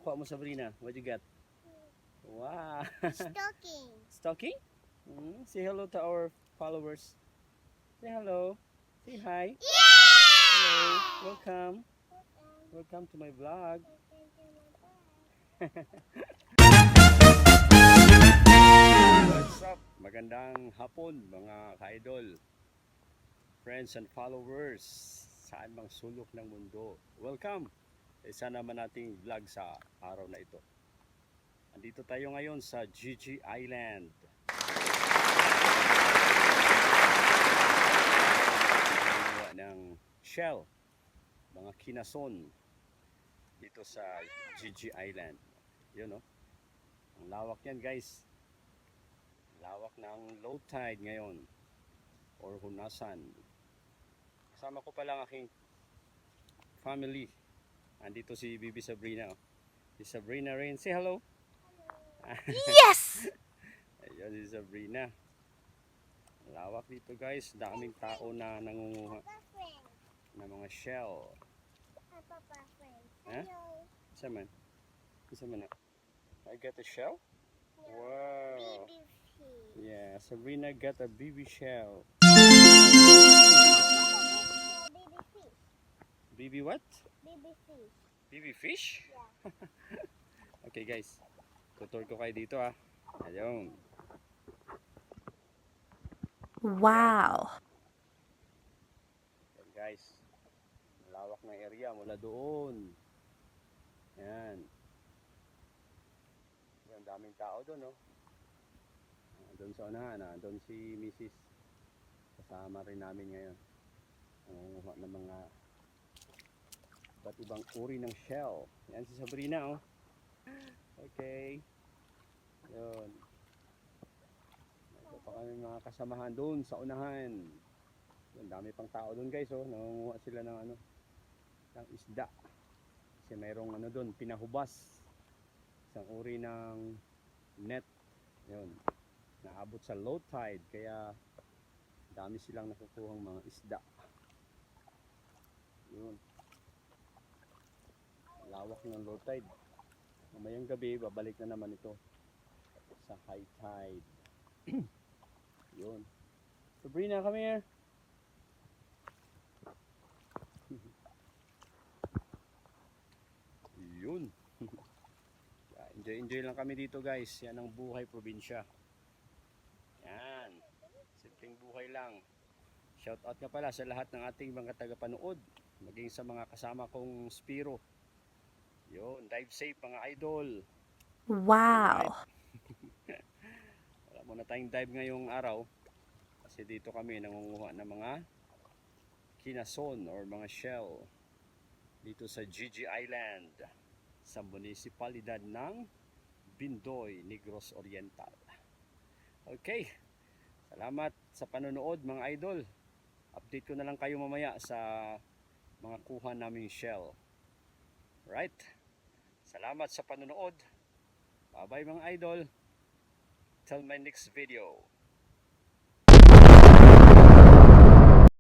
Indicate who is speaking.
Speaker 1: nakuha mo, Sabrina? What you got? Wow.
Speaker 2: Stocking.
Speaker 1: Stocking? Say hello to our followers. Say hello. Say hi. Hello. Welcome. Welcome to my vlog. What's up? Magandang hapon mga ka-idol, friends and followers, saan mang sulok ng mundo. Welcome sa isa naman nating vlog sa araw na ito. Andito tayo ngayon sa Gigi Island. Ng shell, mga kinason dito sa Gigi Island. Yun, no? Ang lawak yan, guys. Lawak ng low tide ngayon or hunasan. Kasama ko pa lang aking family. Andito si Bibi Sabrina. Si Sabrina rin. Say hello.
Speaker 2: Yes!
Speaker 1: Ayun si Sabrina. Lawak dito, guys. Daming tao na nangunguha ng mga shell. Huh? Isa man. Isa man na. I get a shell? Wow. Yeah, Sabrina got a BB shell. BB what?
Speaker 2: Baby fish.
Speaker 1: BB fish?
Speaker 2: Yeah.
Speaker 1: Okay, guys. Tutur ko kayo dito, ah. Ayun.
Speaker 3: Wow.
Speaker 1: Yan, guys. Malawak ng area mula doon. Yan. Yan, daming tao doon, no? Doon sa unahan, doon si Mrs. Kasama rin namin ngayon. Nangunguha ng mga iba't ibang uri ng shell. Yan si Sabrina, oh. Okay. Yun. Ito pa kami mga kasamahan doon sa unahan. Yun, dami pang tao doon, guys, oh. Nangunguha sila ng ng isda. Kasi mayroong doon, pinahubas. Isang uri ng net. Yun. Naabot sa low tide, kaya dami silang nakukuhang mga isda. Yun. Lawak ng low tide. Mamayang gabi, babalik na naman ito sa high tide. Yun. Sabrina, come here. Yun. Enjoy lang kami dito, guys. Yan ang buhay probinsya. Yan. Simpleng buhay lang. Shout out nga pala sa lahat ng ating mga tagapanood. Maging sa mga kasama kong Spiro. Yun. Dive safe mga idol.
Speaker 3: Wow.
Speaker 1: Wala muna tayong dive ngayong araw. Kasi dito kami nangunguha ng mga kinason or mga shell. Dito sa Gigi Island. Sa munisipalidad ng Bindoy, Negros Oriental. Okay. Salamat sa panonood mga idol. Update ko na lang kayo mamaya sa mga kuha naming shell. Right? Salamat sa panonood. Bye bye mga idol. Till my next video.